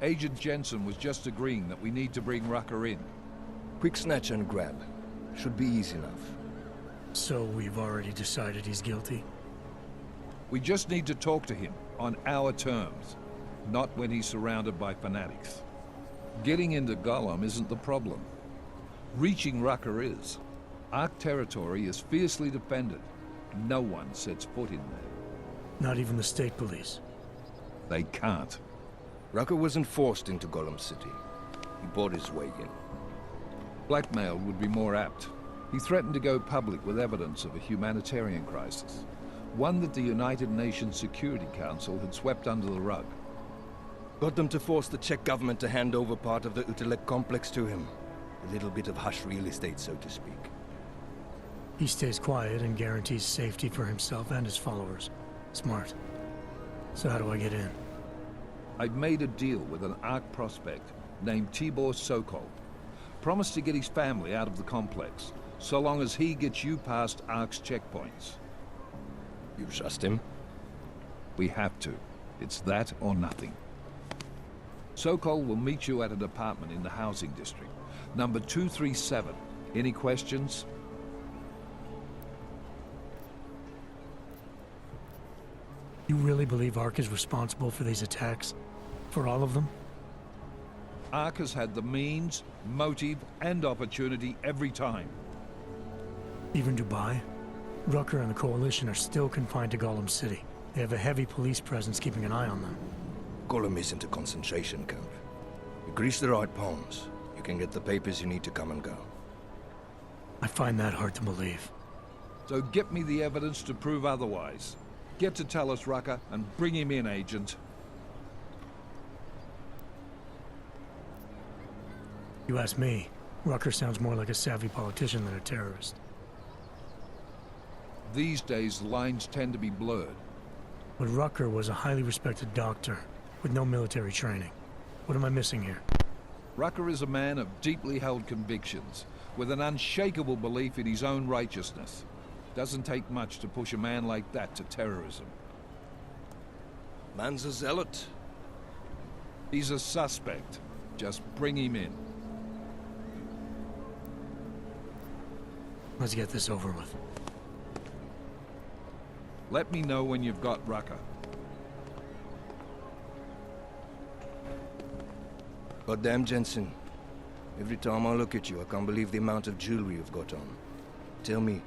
Agent Jensen was just agreeing that we need to bring Rucker in. Quick snatch and grab. Should be easy enough. So we've already decided he's guilty? We just need to talk to him on our terms, not when he's surrounded by fanatics. Getting into Gollum isn't the problem. Reaching Rucker is. Ark territory is fiercely defended. No one sets foot in there. Not even the state police? They can't. Rucker wasn't forced into Gollum City. He bought his way in. Blackmail would be more apt. He threatened to go public with evidence of a humanitarian crisis, one that the United Nations Security Council had swept under the rug. Got them to force the Czech government to hand over part of the Utelek complex to him. A little bit of hush real estate, so to speak. He stays quiet and guarantees safety for himself and his followers. Smart. So how do I get in? I've made a deal with an Ark prospect named Tibor Sokol. Promised to get his family out of the complex, so long as he gets you past Ark's checkpoints. You trust him? We have to. It's that or nothing. Sokol will meet you at an apartment in the housing district. Number 237. Any questions? You really believe Ark is responsible for these attacks? For all of them? Ark has had the means, motive, and opportunity every time. Even Dubai? Rucker and the Coalition are still confined to Gollum City. They have a heavy police presence keeping an eye on them. Gollum isn't a concentration camp. You grease the right palms, you can get the papers you need to come and go. I find that hard to believe. So get me the evidence to prove otherwise. Get to tell us, Rucker, and bring him in, Agent. You ask me, Rucker sounds more like a savvy politician than a terrorist. These days, lines tend to be blurred. But Rucker was a highly respected doctor, with no military training. What am I missing here? Rucker is a man of deeply held convictions, with an unshakable belief in his own righteousness. Doesn't take much to push a man like that to terrorism. Man's a zealot. He's a suspect. Just bring him in. Let's get this over with. Let me know when you've got Rucker. Goddamn, Jensen. Every time I look at you, I can't believe the amount of jewelry you've got on. Tell me,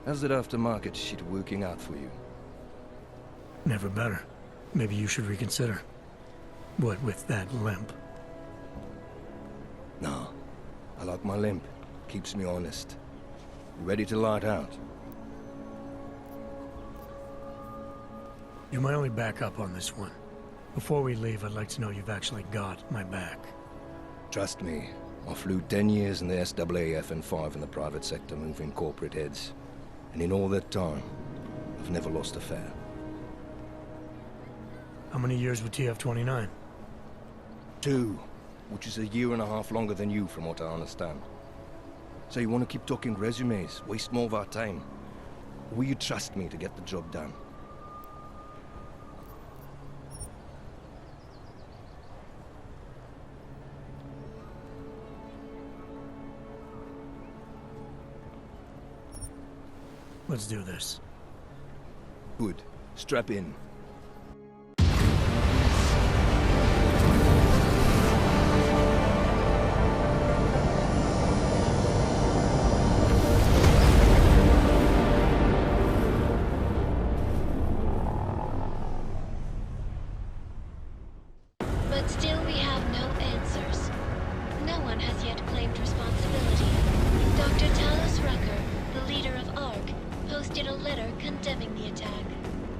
how's that aftermarket shit working out for you? Never better. Maybe you should reconsider. What with that limp? Nah, I like my limp. Keeps me honest. You ready to light out? You're my only backup on this one. Before we leave, I'd like to know you've actually got my back. Trust me, I flew 10 years in the SAAF and 5 in the private sector moving corporate heads. And in all that time, I've never lost a fare. How many years with TF-29? 2, which is a year and a half longer than you from what I understand. So you want to keep talking resumes, waste more of our time? Or will you trust me to get the job done? Let's do this. Good. Strap in. But still we have no answers. No one has yet claimed responsibility. Dr. Talos Rucker, the leader of ARC, posted a letter condemning the attack.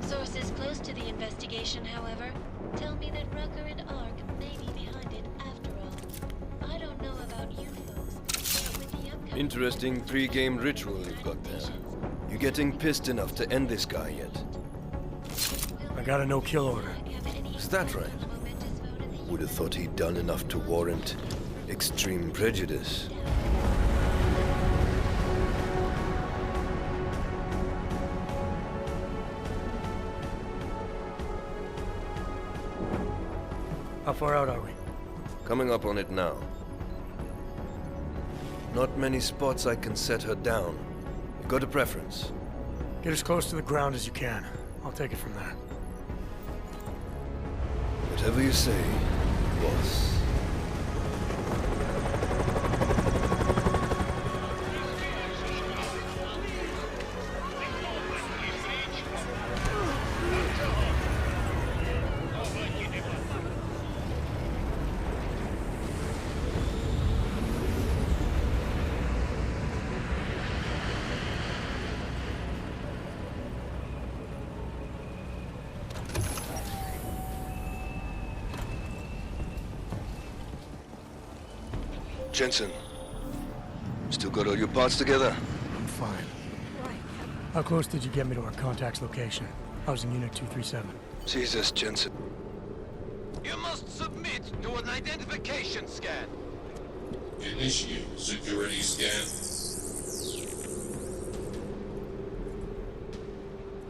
Sources close to the investigation, however, tell me that Rucker and ARC may be behind it after all. I don't know about you folks, but with the upcoming... Interesting three-game ritual you've got there. You getting pissed enough to end this guy yet? I got a no-kill order. Is that right? Would have thought he'd done enough to warrant extreme prejudice. How far out are we? Coming up on it now. Not many spots I can set her down. You got a preference? Get as close to the ground as you can. I'll take it from there. Whatever you say, boss. Jensen, still got all your parts together? I'm fine. How close did you get me to our contact's location? I was in Unit 237. Jesus, Jensen. You must submit to an identification scan. Initiate security scan.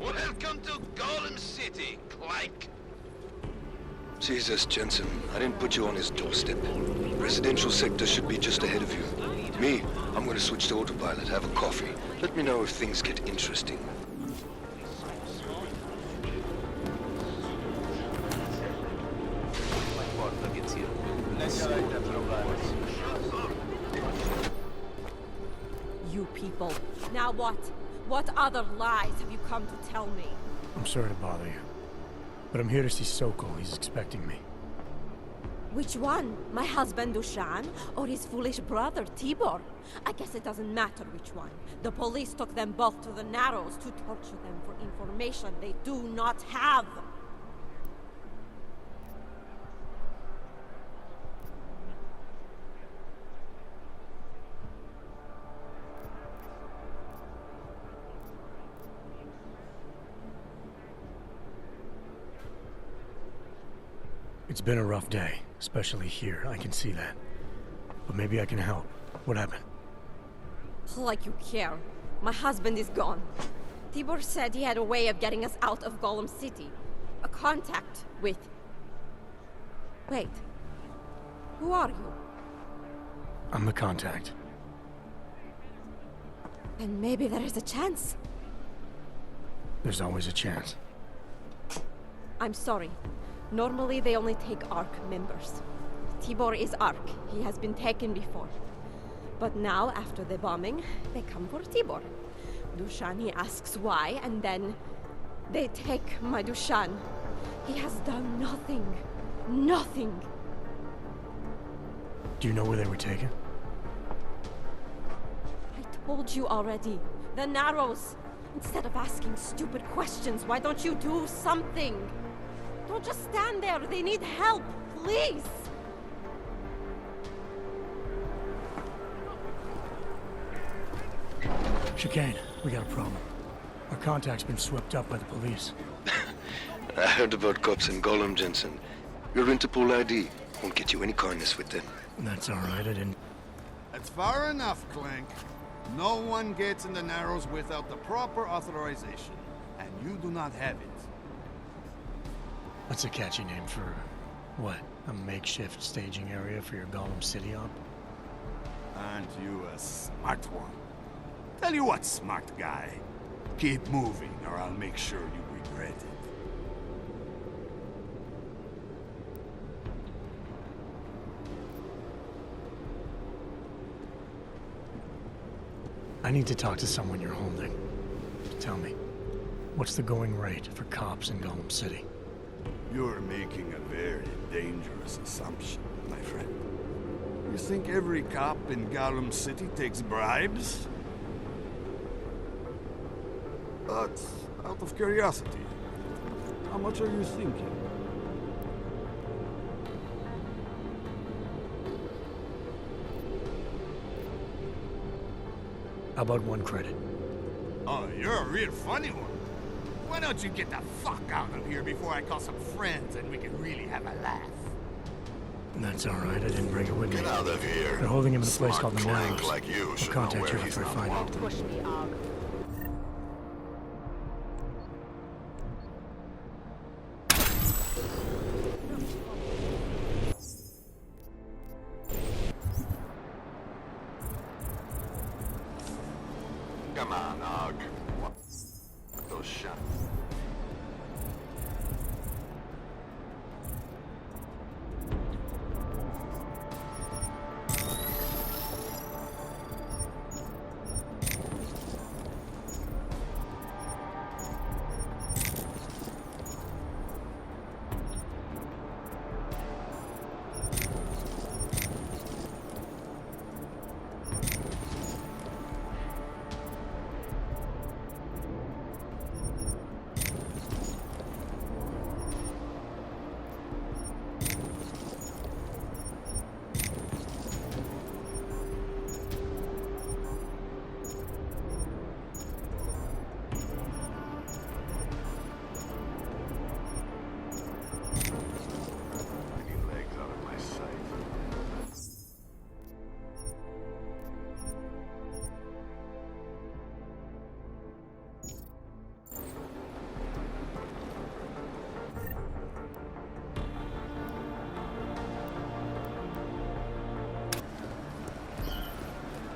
Welcome to Golem City, Clank. Jesus, Jensen, I didn't put you on his doorstep. Residential sector should be just ahead of you. Me, I'm gonna switch to autopilot, have a coffee. Let me know if things get interesting. You people. Now what? What other lies have you come to tell me? I'm sorry to bother you. But I'm here to see Sokol. He's expecting me. Which one? My husband Dushan or his foolish brother Tibor? I guess it doesn't matter which one. The police took them both to the Narrows to torture them for information they do not have. It's been a rough day, especially here. I can see that. But maybe I can help. What happened? Like you care. My husband is gone. Tibor said he had a way of getting us out of Golem City. A contact with... Wait. Who are you? I'm the contact. And maybe there is a chance. There's always a chance. I'm sorry. Normally, they only take ARC members. Tibor is ARC. He has been taken before. But now, after the bombing, they come for Tibor. Dushan, he asks why, and then they take my Dushan. He has done nothing. Nothing. Do you know where they were taken? I told you already. The Narrows. Instead of asking stupid questions, why don't you do something? Don't just stand there. They need help. Please. Chicane, we got a problem. Our contact's been swept up by the police. I heard about cops in Golem, Jensen. Your Interpol ID won't get you any kindness with them. That's all right. I didn't... That's far enough, Clank. No one gets in the Narrows without the proper authorization, and you do not have it. That's a catchy name for... what? A makeshift staging area for your Golem City op? Aren't you a smart one? Tell you what, smart guy. Keep moving, or I'll make sure you regret it. I need to talk to someone you're holding. Tell me, what's the going rate for cops in Golem City? You're making a very dangerous assumption, my friend. You think every cop in Golem City takes bribes? But, out of curiosity, how much are you thinking? How about 1 credit? Oh, you're a real funny one. Why don't you get the fuck out of here before I call some friends and we can really have a laugh? That's all right. I didn't bring it with me. Get out of here. They're holding him in a place Smart called the Clank Narrows. like you I'll should know contact where you he's after I not find wanted. it. Push me, ARC. Come on, Og. Those shots.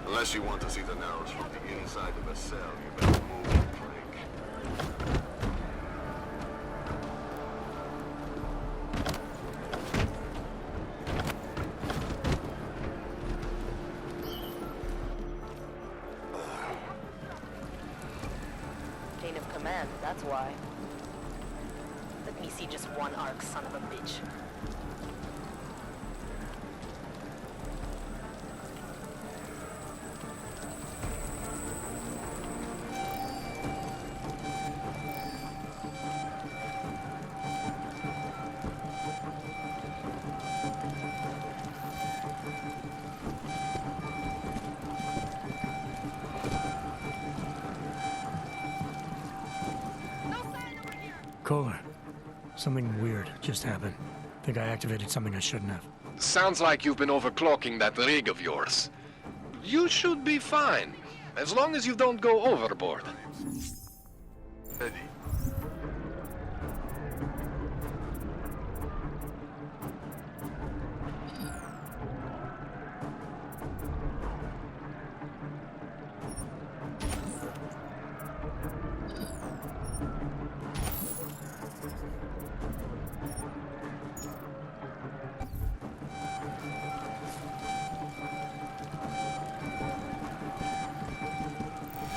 Unless you want to see the narrows from the inside of a cell, you better move, prick. Chain of command, that's why. Let me see just one arc, son of a bitch. Kohler, something weird just happened. Think I activated something I shouldn't have. Sounds like you've been overclocking that rig of yours. You should be fine, as long as you don't go overboard. Eddie.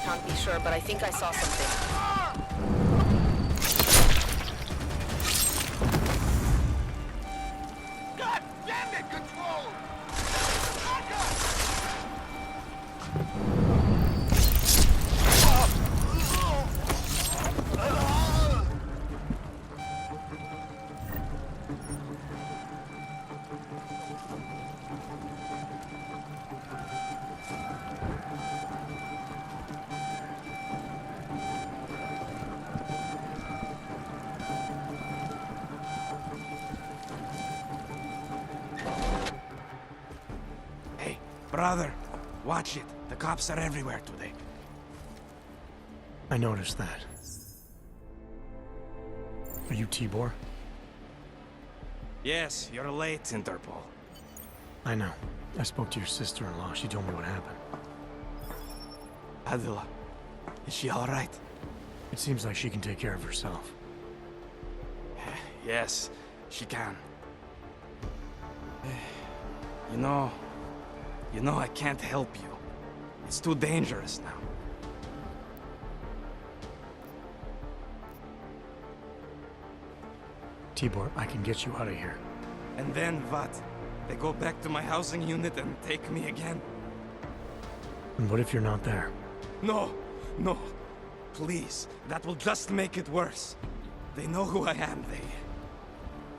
Can't be sure, but I think I saw something. God damn it, Control! Hey, brother, watch it. The cops are everywhere today. I noticed that. Are you Tibor? Yes, you're late, Interpol. I know. I spoke to your sister-in-law. She told me what happened. Adela, is she all right? It seems like she can take care of herself. Yes, she can. You know, I can't help you. It's too dangerous now. Tibor, I can get you out of here. And then what? They go back to my housing unit and take me again? And what if you're not there? No, no. Please, that will just make it worse. They know who I am.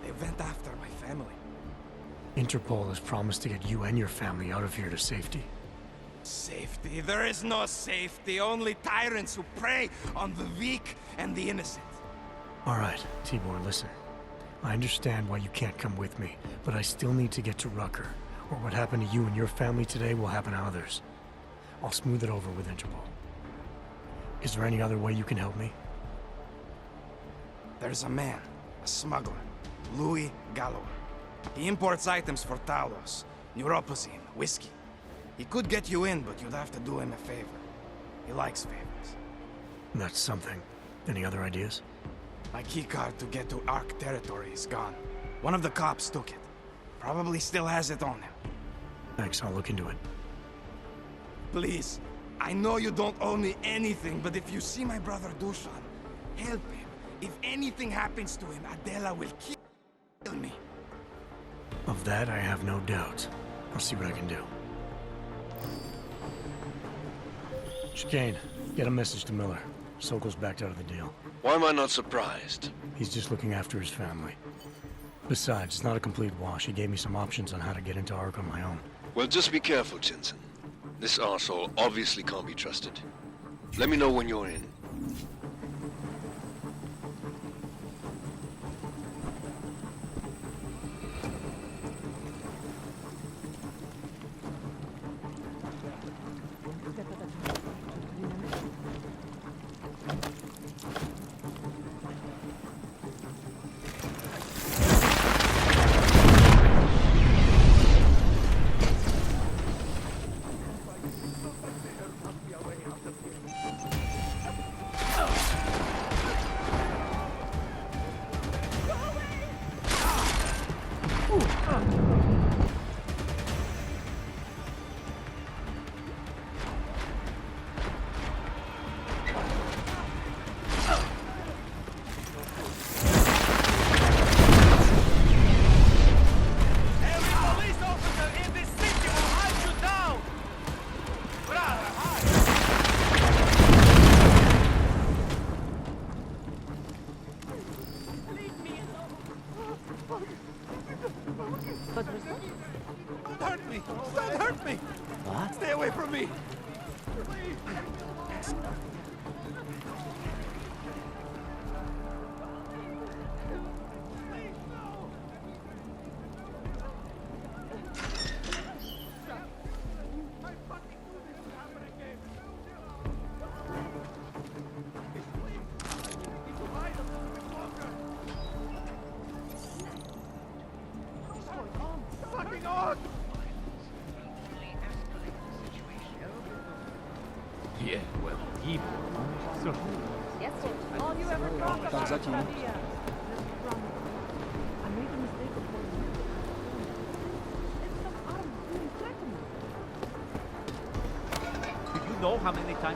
They went after my family. Interpol has promised to get you and your family out of here to safety. Safety? There is no safety. Only tyrants who prey on the weak and the innocent. All right, Tibor, listen. I understand why you can't come with me, but I still need to get to Rucker, or what happened to you and your family today will happen to others. I'll smooth it over with Interpol. Is there any other way you can help me? There's a man, a smuggler, Louis Galloway. He imports items for Talos, neuropozyne, whiskey. He could get you in, but you'd have to do him a favor. He likes favors. That's something. Any other ideas? My keycard to get to Ark territory is gone. One of the cops took it. Probably still has it on him. Thanks, I'll look into it. Please, I know you don't owe me anything, but if you see my brother Dushan, help him. If anything happens to him, Adela will kill me. Of that, I have no doubt. I'll see what I can do. Chicane, get a message to Miller. Sokol's backed out of the deal. Why am I not surprised? He's just looking after his family. Besides, it's not a complete wash. He gave me some options on how to get into Ark on my own. Well, just be careful, Jensen. This arsehole obviously can't be trusted. Let me know when you're in. Don't hurt me! Don't hurt me! What? Stay away from me! Yeah, well, evil. So, Yes, sir. All you ever talk about is Maria. I made a mistake before you. It's some arm doing threatening. do you know how many times